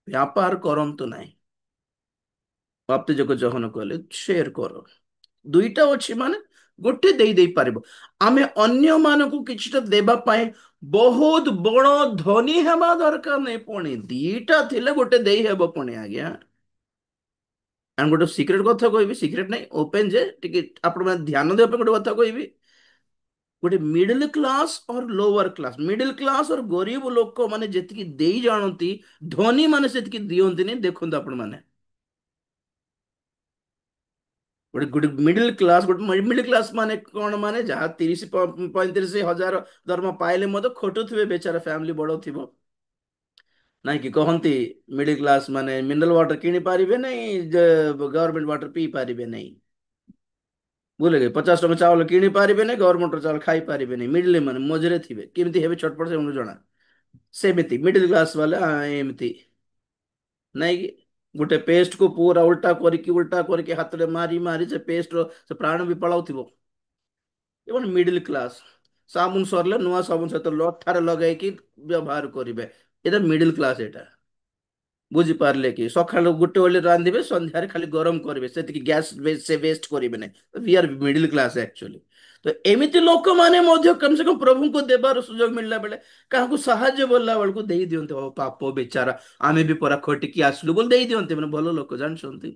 व्यापार करंतु नहीं। बाप्ती जको जहन कहले शेयर करो। दुईटा अछि माने गोटे देई पारिबो। आमे अन्य मानकु किछटा देबा पाए बहुत बड़ धनी हेबा दरकार नहीं, पुणी दीटा थिले गोटे देई हेबो पुणी आज्ञा। एंड गोटे सिक्रेट कथा कहबी, सिक्रेट नहीं ओपन जे टिके आपण माने ध्यान देबा गोटे कथा कहबी। गोटे मिडिल क्लास और लोअर क्लास, मिडिल क्लास और गरीब लोक माने जेतिकी देई जानती, धनी माने सेतिकी दियंती नहीं। देखंतु आपण माने गोटे गोटे मिडिल क्लास, गोटे मिडिल क्लास माने कौन, माने जहाँ 30-35 हजार दरमा पाइले मत खोटुवे बेचारा, फैमिली बड़ थी ना कि कहती मिडिल क्लास माने मिनरल वाटर किनी पारिबे नहीं, गवर्नमेंट वाटर पी पारिबे नहीं। बुझे कि 50 टଙ୍କା चावल किनी पारिबे नहीं, गवर्नमेंट चावल खाई पारिबे नहीं। मिडिल माने मजरे थिबे केमती हेबे छटपट से उनको जଣା। सेमिति मिडिल क्लास वाले एमती नहीं कि गोटे पेस्ट को पूरा उल्टा करके हाथ में मारी मारी से पेस्ट रो से प्राण भी पलाउथिबो। एवं मिडिल क्लास साबुन सरले नुआ साबुन सहित लठार लगे कि व्यवहार करेंगे। ये मिडिल क्लास एटा बुझी पारले कि सका गोटे बेले रांधे संध्यारे खाली गरम करेंगे से गैस से वेस्ट करेंगे नहीं। We are middle class actually. तो एमिति लोक माने मध्य कम से कम प्रभु को देवार सुजोग मिलला बेले क्या साहाଯ୍य बोलला बेलू दे दियंते। ओ पाप बेचारा आमे भी परा खटिकी आसलु बोल दे दियंते, माने भलो लोक जानछंती।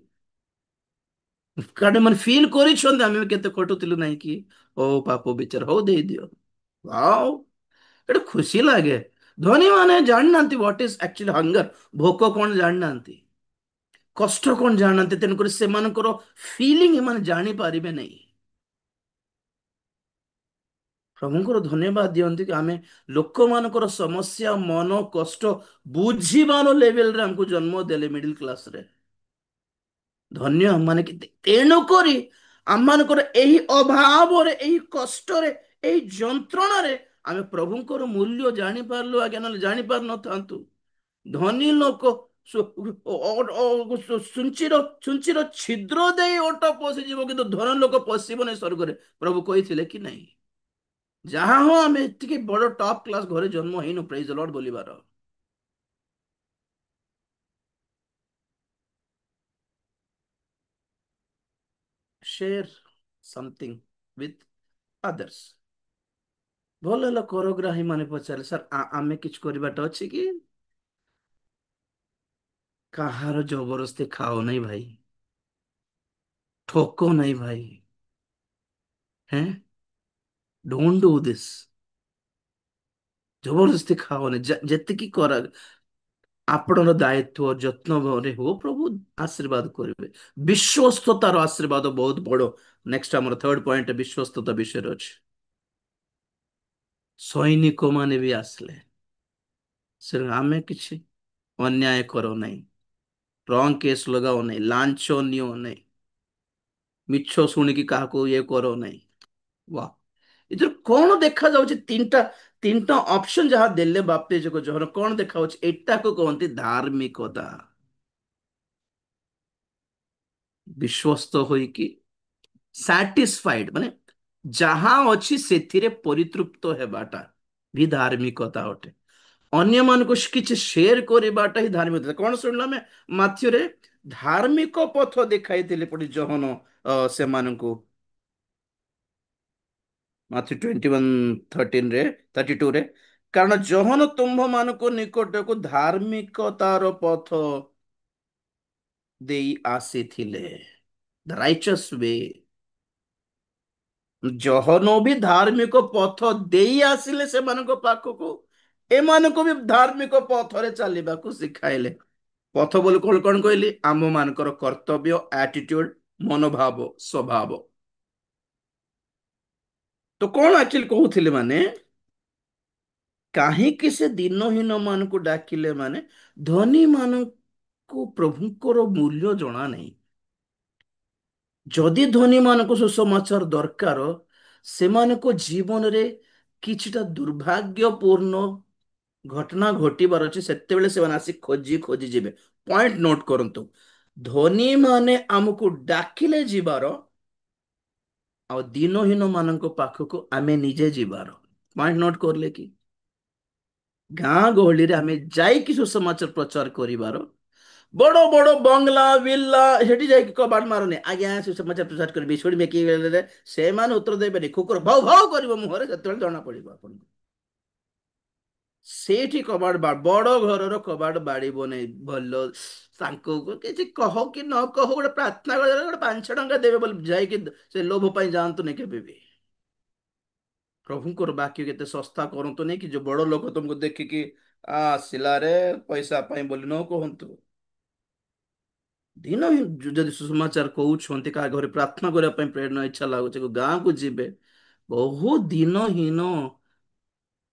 कारण मन फील करिछंती आमे केते खटुतिलु नाही कि ओ पाप बेचारा हो दे दियो। वाओ, एटा खुशी लागे। धनी माने जान नांती व्हाट इज एक्चुअली हंगर, भोक कोन जान नांती, कष्ट कोन जान नांती। तेनकर से मानकर फीलिंग माने जानी पारिबे नहीं। प्रभुଙ୍କର धन्यवाद दियंती कि आमे लोक मानकर समस्या मन कष्ट बुझीबार लेवल रे हमको जन्म देले मिडिल क्लास रे। धन्य माने कि तेणु करी आम मानकर एही अभाव रे, एही कष्ट रे, एही जंत्रणा रे आमे प्रभुଙ୍କର मूल्य जानी पारलु आज्ञा, न जानी पार न थांतु। धनी लोक सुंचिर छिद्र दे ओट पशिଯିव किंतु धन लोक पशिब नहीं स्वर्ग रे। प्रभु कही कि नहीं। जहाँ हो आम एति बड़ टॉप क्लास घरे जन्म ହେଇନୁ प्रेज द लॉर्ड बोलिबार। Share something with others. ଭଲ ହେଲା କରଗ୍ରାହୀ ମାନେ ପଚାରିଲେ ସାର୍ ଆମେ କିଛି କରିବାଟା ଅଛି କି? କାହାର ଜବରଦସ୍ତି ଖାओ नहीं भाई, ठोको नहीं भाई। हैं, डोंट डू दिस। जबरदस्ती खाओ नहीं, ଯେତିକି କର ଆପଣର ଦାୟିତ୍ୱ ଯତ୍ନ ଭରେ हो प्रभु आशीर्वाद करेंगे। विश्वस्ततार आशीर्वाद बहुत बड़। नेक्स्ट आमर थर्ड पॉइंट विश्वस्तता विषय अच्छे। सैनिक माने भी आसले से आमे किछि अन्याय करो नहीं, रंग केस लगाओ नहीं, लांछ नियो नहीं, मिछ शुणिकी काहको ये करो नहीं। वाह, इधर कौन देखा जाउछि? तीनटा तीनटा ऑप्शन जहां देले बाप्ते जको जहर कौन देखा जाउछि? एटा को कहंती धार्मिकता। विश्वस्त होई कि सैटिस्फाइड माने जहां अछि सेथिरे परितृप्त हेबाटा भी धार्मिकता अटे। अन्य मान को किसी शेयर करवाटा ही धार्मिकता। कौन शुणिल आम माथ्यूरे धार्मिक पथ देखाई पड़ी जहन से मानू माथ्यू 21:13 रे 32 रे। कारण जहन तुम्भ मान को निकट को धार्मिकतार पथ दे आसी थिले, द राइचस वे। जहन भी धार्मिक पथ दे आसिले से मान पाखक एमान को भी धार्मिक पथरे चलने शिखाइले। पथ बोली कौन कौन कहली? आम मानकर कर्तव्य, एटीट्यूड, मनोभाव, स्वभाव। तो कौन एक्चुअली कहते माने कहीं से दिनहीन मान को डाकिले माने धनी मान को प्रभुकर मूल्य जना नहीं। जदि धनी मान को सुसमाचार दरकार से जीवन रे किछिटा दुर्भाग्यपूर्ण घटना घटबार अच्छे से आसी खोजी खोजी जीवे। पॉइंट नोट करंतु, धनी माने आमको डाकिले जीवार आ दिनहीन मान पाखक आमे निजे जीवार। पॉइंट नोट करले कि गाँ गहली रे आमे जाइकी सुसमाचार प्रचार करिवार ବଡ ବଡ ବଙ୍ଗଲା ବିଲ୍ଲା, ସେଠି ଯାଇକି କବାଟ ମାରନି, ଆଜ୍ଞା ସୁସମାଚାର ପ୍ରଚାର କରିବି ଶୁଣିବେ କି, ସେମାନେ ଉତ୍ତର ଦେବେନି, କୁକୁର ଭାଉ ଭାଉ କରିବ ମୁହଁରେ, ସେତେବେଳେ ଜଣା ପଡିବ ଆପଣଙ୍କୁ। ସେଇଠି କବାଟ ବଡ ଘରର କବାଟ ବାଡିବନି। ଭଲ ତାଙ୍କୁ କିଛି କହ କି ନ କହ, ଗୋଟେ ପ୍ରାର୍ଥନା କରିବା ଗୋଟେ 5 ଟଙ୍କା ଦେବେ ବୋଲି ଯାଇକି ସେ ଲୋଭ ପାଇଁ ଯାଆନ୍ତୁନି କେବେ ବି। ପ୍ରଭୁଙ୍କର ବାକ୍ୟ କେତେ ଶସ୍ତା କରନ୍ତୁନି କି, ଯୋଉ ବଡ ଲୋକ ତୁମକୁ ଦେଖିକି ଆସିଲାରେ ପଇସା ପାଇଁ ବୋଲି ନ କୁହନ୍ତୁ। ଦିନ ଯଦି ସୁସମାଚାର କହୁଛନ୍ତି, କାହା ଘରେ ପ୍ରାର୍ଥନା କରିବା ପାଇଁ ପ୍ରେରଣା ଇଚ୍ଛା ଲାଗୁଛି, ଗାଁକୁ ଯିବେ। ବହୁ ଦିନହୀନ,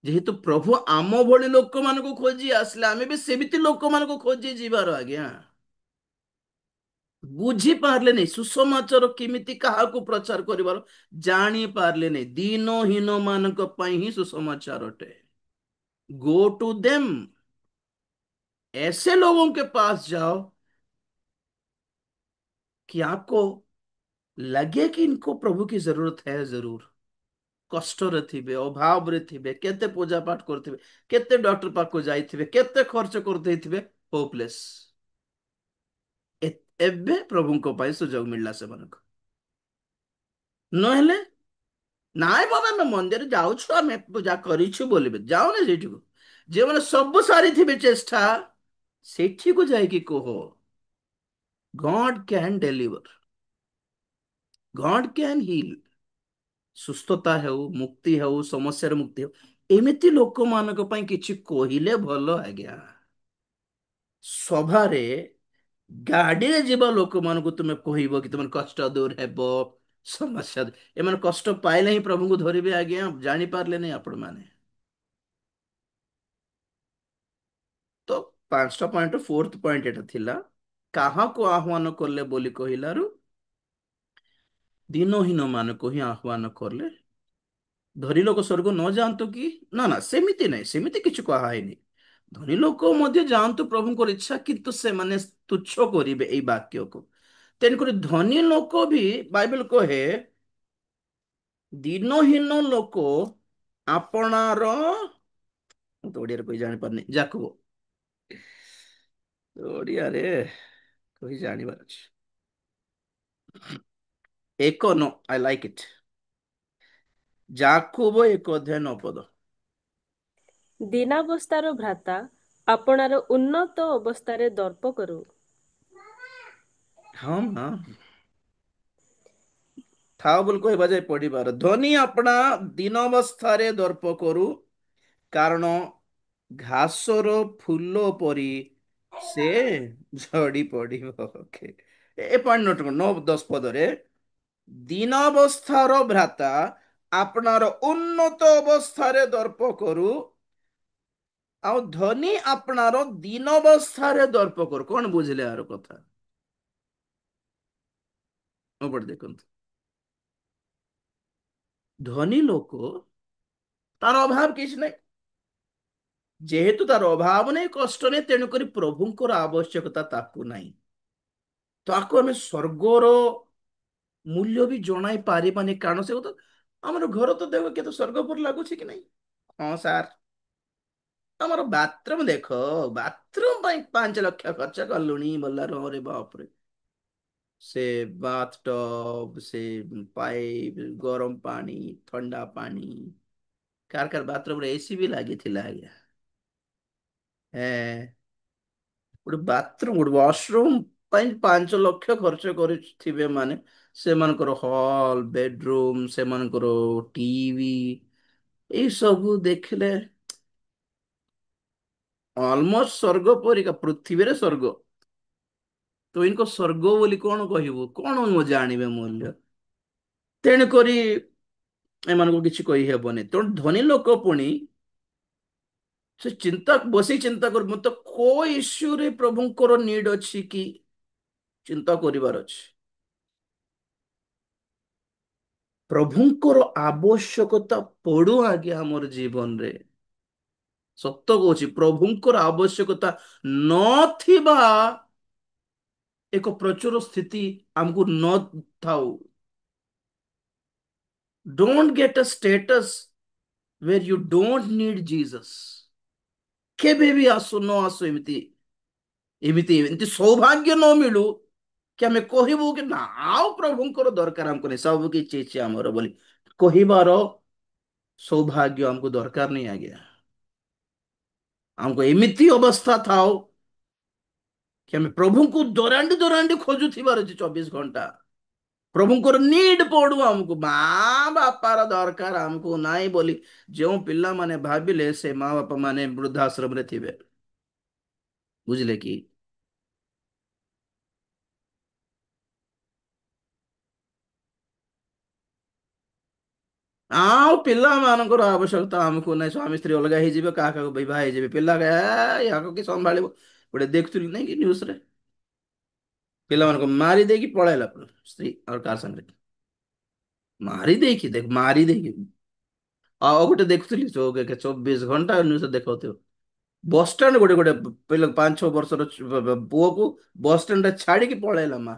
ଯେହେତୁ ପ୍ରଭୁ ଆମ ଭଳି ଲୋକମାନଙ୍କୁ ଖୋଜି ଆସିଲେ, ଆମେ ବି ସେମିତି ଲୋକମାନଙ୍କୁ ଖୋଜି ଯିବାର ଆଜ୍ଞା। ବୁଝି ପାରିଲେନି ସୁସମାଚାର କେମିତି କାହାକୁ ପ୍ରଚାର କରିବାର, ଜାଣି ପାରିଲେନି। ଦିନହୀନ ମାନଙ୍କ ପାଇଁ ହିଁ ସୁସମାଚାର ଅଟେ। गो टू देम, ऐसे लोगों के पास जाओ कि आपको लगे कि इनको प्रभु की जरूरत है जरूर। କଷ୍ଟରେ ଥିବେ, ଅଭାବରେ ଥିବେ, କେତେ ପୂଜା ପାଠ କରୁଥିବେ, କେତେ ଡକ୍ଟର ପାଖକୁ ଯାଇଥିବେ, କେତେ ଖର୍ଚ୍ଚ କରିଦେଇଥିବେ, ହୋପଲେସ୍। ଏବେ ପ୍ରଭୁଙ୍କ ପାଇଁ ସୁଯୋଗ ମିଳିଲା ସେମାନଙ୍କୁ। ନହେଲେ ନାଇଁ ବାବା ଆମେ ମନ୍ଦିର ଯାଉଛୁ, ଆମେ ପୂଜା କରିଛୁ ବୋଲିବେ ଯାଉନି ସେଇଠିକୁ। ଯେଉଁମାନେ ସବୁ ସାରିଥିବେ ଚେଷ୍ଟା, ସେଠିକୁ ଯାଇକି କୁହ God can deliver, God can heal. ସୁସ୍ଥତା ହେଉ, ମୁକ୍ତି ହେଉ, ସମସ୍ୟାର ମୁକ୍ତି ହେଉ, ଏମିତି ଲୋକମାନଙ୍କ ପାଇଁ କିଛି କହିଲେ ଭଲ ଆଜ୍ଞା। ସଭାରେ ଗାଡିରେ ଯିବା ଲୋକମାନଙ୍କୁ ତୁମେ କହିବ କି ତୁମର କଷ୍ଟ ଦୂର ହେବ, ସମସ୍ୟା ଏମାନେ କଷ୍ଟ ପାଇଲେ ହିଁ ପ୍ରଭୁଙ୍କୁ ଧରିବେ ଆଜ୍ଞା, ଜାଣିପାରିଲେନି ଆପଣ ମାନେ। ତ 5ଟା ପଏଣ୍ଟ ଫୋର୍ଥ ପଏଣ୍ଟ ଏଟା ଥିଲା, କାହାକୁ ଆହ୍ୱାନ କଲେ ବୋଲି କହିଲାରୁ ଦିନହୀନ ମାନଙ୍କୁ ହିଁ ଆହ୍ୱାନ କଲେ। ଧନୀ ଲୋକ ସ୍ୱର୍ଗ ନ ଯାଆନ୍ତୁ କି, ନା ନା ସେମିତି ନାହିଁ, ସେମିତି କିଛି କୁହା ହେଇନି। ଧନୀ ଲୋକ ମଧ୍ୟ ଯାଆନ୍ତୁ ପ୍ରଭୁଙ୍କର ଇଚ୍ଛା, କିନ୍ତୁ ସେମାନେ ତୁଚ୍ଛ କରିବେ ଏଇ ବାକ୍ୟକୁ। ତେଣୁକରି ଧନୀ ଲୋକ ବି ବାଇବେଲ କହେ ଦିନହୀନ ଲୋକ ଆପଣାର, ମୁଁ ତ ଓଡିଆରେ କହି ଜାଣିପାରୁନି, ଯାକୁବ ଓଡିଆରେ କହି ଜାଣିବାର ଅଛି। ଏକ ନ ଆଇ ଲାଇକ୍ ଇଟ୍, ଯାକୁବ 1 ଅଧ୍ୟାୟ 9 ପଦ। ଦୀନାବସ୍ଥାର ଭ୍ରାତା ଆପଣାର ଉନ୍ନତ ଅବସ୍ଥାରେ ଦର୍ପ କରୁ। ହଁ ହଁ, ଥାଉ ବୋଲି କହିବା ଯାଏ ପଢିବାର, ଧନୀ ଆପଣା ଦୀନାବସ୍ଥାରେ ଦର୍ପ କରୁ, କାରଣ ଘାସର ଫୁଲ ପରି ସେ ଝଡି ପଡିବ। ଓକେ, ଏ ପଏଣ୍ଟ ନୋଟ କର, 9 10 ପଦରେ ଦୀନାବସ୍ଥାର ଭ୍ରାତା ଆପଣାର ଉନ୍ନତ ଅବସ୍ଥାରେ ଦର୍ପ କରୁ, ଆଉ ଧନୀ ଆପଣାର ଦୀନାବସ୍ଥାରେ ଦର୍ପ କରୁ। କଣ ବୁଝିଲେ ଆର କଥା? ଏପଟେ ଦେଖନ୍ତୁ, ଧନୀ ଲୋକ ତାର ଅଭାବ କିଛି ନାହିଁ, ଯେହେତୁ ତାର ଅଭାବ ନାହିଁ, କଷ୍ଟ ନାହିଁ, ତେଣୁକରି ପ୍ରଭୁଙ୍କର ଆବଶ୍ୟକତା ତାକୁ ନାହିଁ। ତାକୁ ଆମେ ସ୍ୱର୍ଗର ମୂଲ୍ୟ ବି ଜଣାଇ ପାରିବାନି, କାରଣ ସେ କଥା, ଆମର ଘର ତ ଦେଖ କେତେ ସ୍ୱର୍ଗ ପରି ଲାଗୁଛି କି ନାଇଁ। ହଁ ସାର୍, ଆମର ବାଥରୁମ ଦେଖ, ବାଥରୁମ ପାଇଁ 5 ଲକ୍ଷ ଖର୍ଚ୍ଚ କଲୁଣି ବଲାରେ ବାପରେ। ସେ ବାଥ ଟବ, ସେ ପାଇପ୍, ଗରମ ପାଣି, ଥଣ୍ଡା ପାଣି, କାର କାର ବାଥରୁମରେ ଏସି ବି ଲାଗିଥିଲା ଆଜ୍ଞା। ହେଁ, ଗୋଟେ ବାଥରୁମ ଗୋଟେ ୱାସରୁମ ପାଇଁ 5 ଲକ୍ଷ ଖର୍ଚ୍ଚ କରିଥିବେ ମାନେ, ସେମାନଙ୍କର ହଲ, ବେଡରୁମ, ସେମାନଙ୍କର ଟିଭି, ଏଇ ସବୁ ଦେଖିଲେ ଅଲମୋଷ୍ଟ ସ୍ୱର୍ଗ ପରିକା, ପୃଥିବୀରେ ସ୍ୱର୍ଗ। ତ ଇନକ ସ୍ୱର୍ଗ ବୋଲି କଣ କହିବୁ, କଣ ମୁଁ ଜାଣିବେ ମୂଲ୍ୟ। ତେଣୁକରି ଏମାନଙ୍କୁ କିଛି କହିହେବନି। ତେଣୁ ଧନୀ ଲୋକ ପୁଣି ସେ ଚିନ୍ତା, ବସିକି ଚିନ୍ତା କର, ମତେ କୋଉ ଇସ୍ୟୁରେ ପ୍ରଭୁଙ୍କର ନିଡ୍ ଅଛି କି ଚିନ୍ତା କରିବାର ଅଛି। ପ୍ରଭୁଙ୍କର ଆବଶ୍ୟକତା ପଡୁ ଆଜ୍ଞା ଆମର ଜୀବନରେ। ସତ କହୁଛି, ପ୍ରଭୁଙ୍କର ଆବଶ୍ୟକତା ନଥିବା ଏକ ପ୍ରଚୁର ସ୍ଥିତି ଆମକୁ ନଥାଉ। Don't get a status where you don't need Jesus। କେବେ ବି ଆସୁ ନ ଆସୁ ଏମିତି ଏମିତି ଏମିତି ସୌଭାଗ୍ୟ ନ ମିଳୁ କି ଆମେ କହିବୁ କି ନା ଆଉ ପ୍ରଭୁଙ୍କର ଦରକାର ଆମକୁ ନାହିଁ, ସବୁ କିଛି ଅଛି ଆମର ବୋଲି କହିବାର ସୌଭାଗ୍ୟ ଆମକୁ ଦରକାର ନାହିଁ ଆଜ୍ଞା। ଆମକୁ ଏମିତି ଅବସ୍ଥା ଥାଉ କି ଆମେ ପ୍ରଭୁଙ୍କୁ ଦରାଣ୍ଡି ଦରାଣ୍ଡି ଖୋଜୁଥିବାର ଅଛି 24 ଘଣ୍ଟା। ପ୍ରଭୁଙ୍କର ନିଡ୍ ପଡୁ ଆମକୁ, ମା ବାପାର ଦରକାର ଆମକୁ ନାହିଁ ବୋଲି ଯେଉଁ ପିଲାମାନେ ଭାବିଲେ ସେ ମା ବାପା ମାନେ ବୃଦ୍ଧାଶ୍ରମରେ ଥିବେ। ବୁଝିଲେ କି? ଆଉ ପିଲାମାନଙ୍କର ଆବଶ୍ୟକତା ଆମକୁ ନାହିଁ, ସ୍ୱାମୀ ସ୍ତ୍ରୀ ଅଲଗା ହେଇଯିବେ, କାହା କାହାକୁ ବିବାହ ହେଇଯିବେ, ପିଲା ୟାକୁ କି ସମ୍ଭାଳିବ। ଗୋଟେ ଦେଖୁଥିଲି ନାଇଁ କି ନ୍ୟୁଜରେ, ପିଲାମାନଙ୍କୁ ମାରି ଦେଇକି ପଳେଇଲା ସ୍ତ୍ରୀ ଆଉ କାହା ସାଙ୍ଗରେ, ମାରି ଦେଇକି ଦେଖ, ମାରି ଦେଇକି। ଆଉ ଗୋଟେ ଦେଖୁଥିଲି 24 ଘଣ୍ଟା ନ୍ୟୁଜ ଦେଖାଉଥିବ, ବସଷ୍ଟାଣ୍ଡ ଗୋଟେ ଗୋଟେ ପିଲା 5-6 ବର୍ଷର ପୁଅକୁ ବସଷ୍ଟାଣ୍ଡରେ ଛାଡିକି ପଳେଇଲା ମା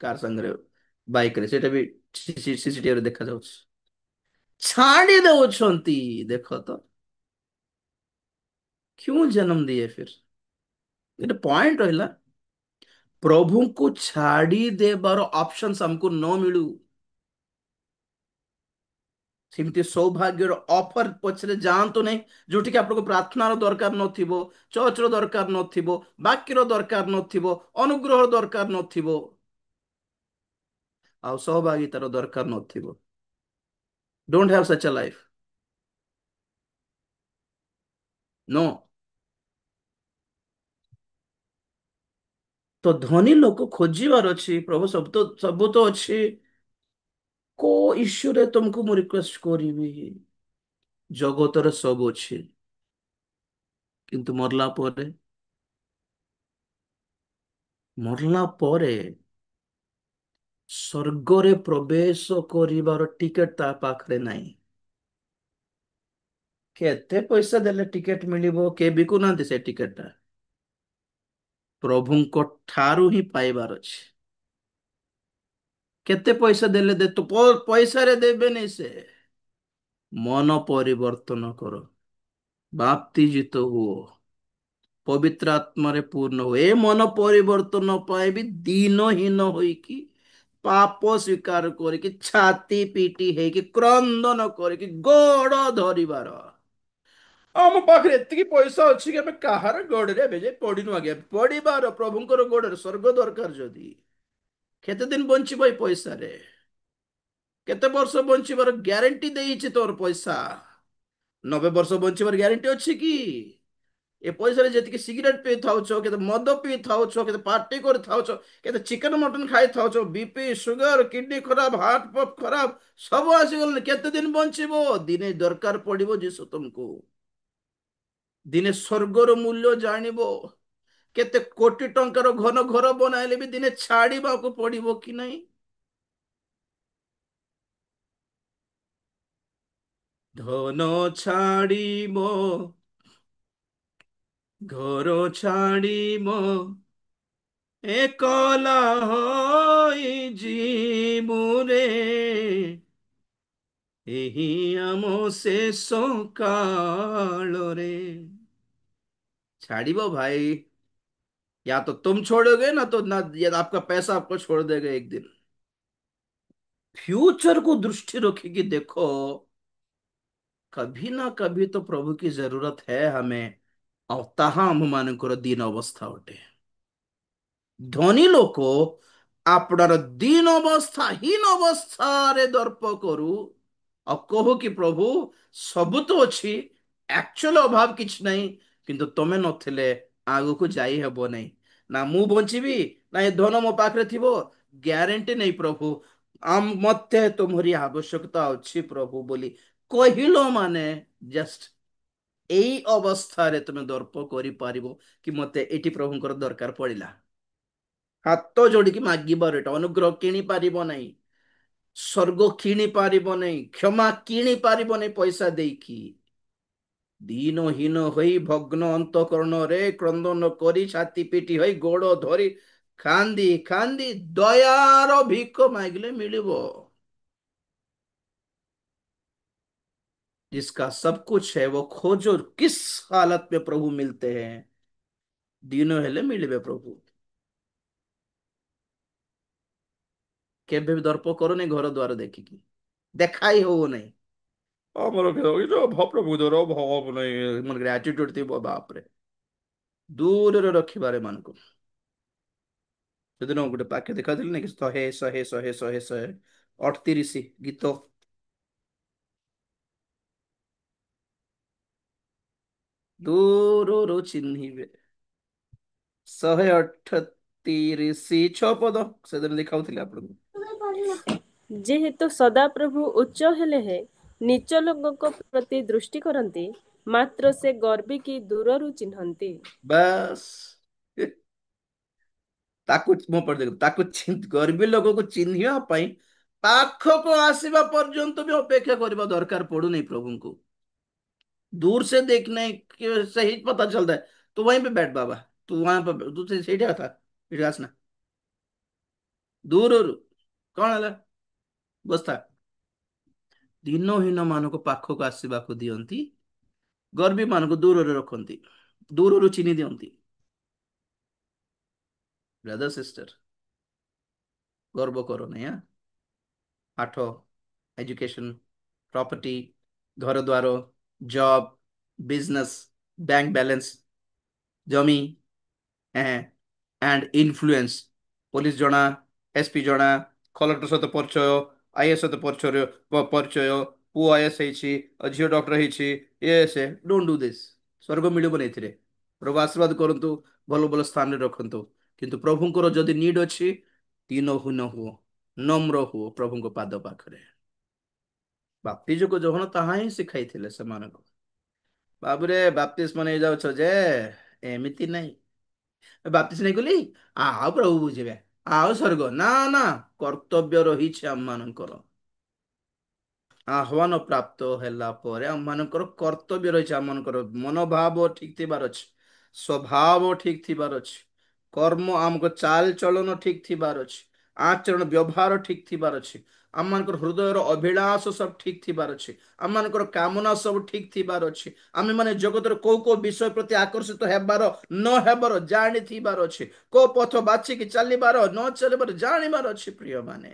କାର ସାଙ୍ଗରେ, ବାଇକରେ, ସେଇଟା ବି ସିସିଟିଭିରେ ଦେଖାଯାଉଛି। ଛାଡ଼ି ଦେଉଛନ୍ତି, ଦେଖ ତ क्यों जन्म दिए फिर। ଗୋଟେ ପଏंଟ ରହିଲା, ପ୍ରଭୁଙ୍କୁ ଛାଡ଼ି ଦେବାର ଅପସନ୍ସ ଆମକୁ ନ ମିଳୁ, ସେମିତି ସୌଭାଗ୍ୟର ଅଫର ପଛରେ ଯାଆନ୍ତୁ ନାହିଁ ଯୋଉଠିକି ଆପଣଙ୍କୁ ପ୍ରାର୍ଥନାର ଦରକାର ନଥିବ, ଚର୍ଚ୍ଚର ଦରକାର ନଥିବ, ବାକ୍ୟର ଦରକାର ନଥିବ, ଅନୁଗ୍ରହର ଦରକାର ନଥିବ, ଆଉ ସହଭାଗିତାର ଦରକାର ନଥିବ। ଡୋଣ୍ଟ ହ୍ୟାଭ୍ ସଚ୍ ଅ ଲାଇଫ୍। नो। ତ ଧନୀ ଲୋକ ଖୋଜିବାର ଅଛି, ପ୍ରଭୁ ସବୁ ତ ଅଛି, କୋଉ ଇସ୍ୟୁରେ ତୁମକୁ ମୁଁ ରିକ୍ୱେଷ୍ଟ କରିବି? ଜଗତରେ ସବୁ ଅଛି, କିନ୍ତୁ ମରଲା ପରେ ସ୍ୱର୍ଗରେ ପ୍ରବେଶ କରିବାର ଟିକେଟ ତା ପାଖରେ ନାହିଁ। କେତେ ପଇସା ଦେଲେ ଟିକେଟ ମିଳିବ? କେ ବିକୁନାହାନ୍ତି ସେ ଟିକେଟଟା, ପ୍ରଭୁଙ୍କ ଠାରୁ ହିଁ ପାଇବାର ଅଛି। କେତେ ପଇସା ଦେଲେ ତୁ ପଇସାରେ ଦେବେନି ସେ, ମନ ପରିବର୍ତ୍ତନ କର, ବାପ୍ତିଜିତ ହୁଅ, ପବିତ୍ର ଆତ୍ମାରେ ପୂର୍ଣ୍ଣ ହୁଏ, ଏ ମନ ପରିବର୍ତ୍ତନ ପାଇଁ ବି ଦିନହୀନ ହୋଇକି ପାପ ସ୍ୱୀକାର କରିକି ଛାତି ପିଟି ହେଇକି କ୍ରନ୍ଦନ କରିକି ଗୋଡ ଧରିବାର। ଆମ ପାଖରେ ଏତିକି ପଇସା ଅଛି କି ଆମେ କାହାର ଗୋଡରେ ଏବେ ଯାଇ ପଡିନୁ ଆଜ୍ଞା। ପଡିବାର ପ୍ରଭୁଙ୍କର ଗୋଡରେ, ସ୍ୱର୍ଗ ଦରକାର ଯଦି କେତେ ଦିନ ବଞ୍ଚିବ ଏଇ ପଇସାରେ? କେତେ ବର୍ଷ ବଞ୍ଚିବାର ଗ୍ୟାରେଣ୍ଟି ଦେଇଛି ତୋର ପଇସା? 90 ବର୍ଷ ବଞ୍ଚିବାର ଗ୍ୟାରେଣ୍ଟି ଅଛି କି? ଏ ପଇସାରେ ଯେତିକି ସିଗାରେଟ ପିଇଥାଉଛ, କେତେ ମଦ ପିଇଥାଉଛ, କେତେ ପାର୍ଟି କରିଥାଉଛ, କେତେ ଚିକେନ ମଟନ ଖାଇଥାଉଛ, ବିପି ସୁଗାର କିଡନୀ ଖରାପ, ହାର୍ଟ ପମ୍ପ ଖରାପ, ସବୁ ଆସିଗଲାଣି। କେତେ ଦିନ ବଞ୍ଚିବ? ଦିନେ ଦରକାର ପଡିବ ଯୀଶୁ ତୁମକୁ, ଦିନେ ସ୍ୱର୍ଗର ମୂଲ୍ୟ ଜାଣିବ। କେତେ କୋଟି ଟଙ୍କାର ଘନ ଘର ବନାଇଲେ ବି ଦିନେ ଛାଡିବାକୁ ପଡିବ କି ନାହିଁ? ଧନ ଛାଡି ମୋ ଘର ଛାଡି ମୋ ଏକଲା ହୋଇ ଯିବୁ ରେ, ଏହି ଆମ ଶେଷ କାଳରେ। छाड़िबो भाई, या तो तुम छोड़ोगे ना तो ना, या आपका पैसा आपको छोड़ देगा एक दिन। फ्यूचर को दृष्टि रखिए देखो, कभी ना कभी तो प्रभु की जरूरत है हमें, और ताहा हम मानकर दीन अवस्था अटे। ଧନୀ ଲୋକ ଆପଣାର ଦୀନ ଅବସ୍ଥା, ହୀନ ଅବସ୍ଥାରେ ଦର୍ପ କରୁ ଆଉ କହୁ କି ପ୍ରଭୁ ସବୁ ତ ଅଛି, ଆକ୍ଚୁଆଲ ଅଭାବ କିଛି ନାହିଁ, କିନ୍ତୁ ତମେ ନଥିଲେ ଆଗକୁ ଯାଇ ହେବ ନାହିଁ। ନା ମୁଁ ବଞ୍ଚିବି, ନା ଏ ଧନ ମୋ ପାଖରେ ଥିବ, ଗ୍ୟାରେଣ୍ଟି ନେଇ ପ୍ରଭୁ, ମତେ ତୁମରି ଆବଶ୍ୟକତା ଅଛି ପ୍ରଭୁ ବୋଲି କହିଲ ମାନେ ଜଷ୍ଟ ଏଇ ଅବସ୍ଥାରେ ତୁମେ ଦର୍ପ କରିପାରିବ କି ମତେ ଏଠି ପ୍ରଭୁଙ୍କର ଦରକାର ପଡିଲା। ହାତ ଯୋଡ଼ିକି ମାଗିବାର, ଏଟା ଅନୁଗ୍ରହ କିଣି ପାରିବ ନାହିଁ, ସ୍ୱର୍ଗ କିଣି ପାରିବ ନାହିଁ, କ୍ଷମା କିଣି ପାରିବ ନାହିଁ ପଇସା ଦେଇକି। ଦୀନହୀନ ହୋଇ ଭଗ୍ନ ଅନ୍ତକରଣରେ କ୍ରନ୍ଦନ କରି ଛାତି ପିଟି ହୋଇ ଗୋଡ ଧରି କାନ୍ଦି କାନ୍ଦି ଦୟାର ଭିକ ମାଗିଲେ ମିଳିବ। जिसका सब कुछ है वो खोजो किस हालत में प्रभु मिलते हैं। ଦିନ ହେଲେ ମିଳିବେ ପ୍ରଭୁ। କେବେ ବି ଦର୍ପ କରୁନି ଘର ଦ୍ୱାର ଦେଖିକି, ଦେଖାଇ ହଉ ନାହିଁ। ଆମର ପ୍ରଭୁ ଦର ଭାବ ନାହିଁ ମାନେ ଆଟିଟ୍ୟୁଡ ଥିବ ବାପରେ, ଦୂରରେ ରଖିବାରେ ମାନଙ୍କୁ। ସେଦିନ ଗୋଟେ ପାଖେ ଦେଖାଥିଲି ନା କି, ଶହେ ଶହେ ଶହେ ଶହେ ଶହେ 38 ଗୀତ। ଦୂରରୁ ଚିହ୍ନିବେ। 138 6 ପଦ ସେଦିନ ଦେଖାଉଥିଲେ ଆପଣଙ୍କୁ। ଯେହେତୁ ସଦାପ୍ରଭୁ ଉଚ୍ଚ ହେଲେ ହେ ନିଚ ଲୋକଙ୍କ ପ୍ରତି ଦୃଷ୍ଟି କରନ୍ତି, ମାତ୍ର ସେ ଗର୍ବିକି ଦୂରରୁ ଚିହ୍ନନ୍ତି। ବାସ୍, ତାକୁ ମୋ ପଢି ଦେଖ, ତାକୁ ଗର୍ବି ଲୋକକୁ ଚିହ୍ନିବା ପାଇଁ ପାଖକୁ ଆସିବା ପର୍ଯ୍ୟନ୍ତ ବି ଅପେକ୍ଷା କରିବା ଦରକାର पड़ूनी प्रभु को। दूर से देखने से ही पता चलता है। तू वहीं पे बैठ बाबा, तू वहां पर तू ସେଇଠି था ଏଠି ଆସନା, ଦୂରରୁ କଣ ହେଲା ବସ୍ତା। ଦିନହୀନ ମାନଙ୍କୁ ପାଖକୁ ଆସିବାକୁ ଦିଅନ୍ତି, ଗର୍ବି ମାନଙ୍କୁ ଦୂରରେ ରଖନ୍ତି, ଦୂରରୁ ଚିହ୍ନି ଦିଅନ୍ତି। ବ୍ରଦର ସିଷ୍ଟର, ଗର୍ବ କର ନାହିଁ। ପାଠ, एजुकेशन, प्रॉपर्टी, घर द्वार, जॉब, बिजनेस, बैंक बैलेंस, जमी एंड इन्फ्लुएंस, पुलिस जणा, एसपी जणा, कलेक्टर सहित परिचय, आईएएस सहित परिचय परिचय, पुओ आईएएस ହେଇଛି, ଝିଅ ଡକ୍ଟର ହେଇଛି, ଏ ସେ ଡୋंट डू दिस। ସ୍वर्ଗ ମିଳିବନି ଏଥିରେ। ପ୍ରଭୁ ଆଶୀର୍ବାଦ କରନ୍ତୁ, ଭଲ ଭଲ ସ୍ଥାନରେ ରଖନ୍ତୁ। କିନ୍ତୁ ପ୍ରଭୁଙ୍କର ଯଦି ନିଡ୍ ଅଛି, ଦିନହୀନ ହୁଅ, ନମ୍ର ହୁଅ ପ୍ରଭୁଙ୍କ ପାଦ ପାଖରେ। ବାପ୍ତିଜକୁ ଯୋହନ ତାହା ହିଁ ଶିଖାଇଥିଲେ ସେମାନଙ୍କୁ। ବାବୁରେ ବାପ୍ତିସ୍ମ ନେଇଯାଉଛ ଯେ, ଏମିତି ନାହିଁ ବାପ୍ତିସ୍ମ ନେଇଗଲି ଆଉ ପ୍ରଭୁ ବୁଝିବେ, ଆଉ ସ୍वर्ଗ ନା ନା, କର୍ତ୍ତବ୍ୟ ରହିଛି ଆମମାନଙ୍କର। ଆହ୍ୱାନ ପ୍ରାପ୍ତ ହେଲା ପରେ ଆମମାନଙ୍କର କର୍ତ୍ତବ୍ୟ ରହିଛି। ଆମମାନଙ୍କର ମନୋଭାବ ଠିକ ଥିବାର ଅଛି, ସ୍ୱଭାବ ଠିକ ଥିବାର ଅଛି, କର୍ମ ଆମକୁ ଚାଲ ଚଳନ ଠିକ ଥିବାର ଅଛି, ଆଚରଣ ବ୍ୟବହାର ଠିକ ଥିବାର ଅଛି, ଆମମାନଙ୍କର ହୃଦୟର ଅଭିଳାଷ ସବୁ ଠିକ ଥିବାର ଅଛି, ଆମମାନଙ୍କର କାମନା ସବୁ ଠିକ ଥିବାର ଅଛି। ଆମେ ମାନେ ଜଗତର କୋଉ କୋଉ ବିଷୟ ପ୍ରତି ଆକର୍ଷିତ ହେବାର ନ ହେବାର ଜାଣିଥିବାର ଅଛି, କୋଉ ପଥ ବାଛିକି ଚାଲିବାର ନ ଚାଲିବାର ଜାଣିବାର ଅଛି ପ୍ରିୟ ମାନେ।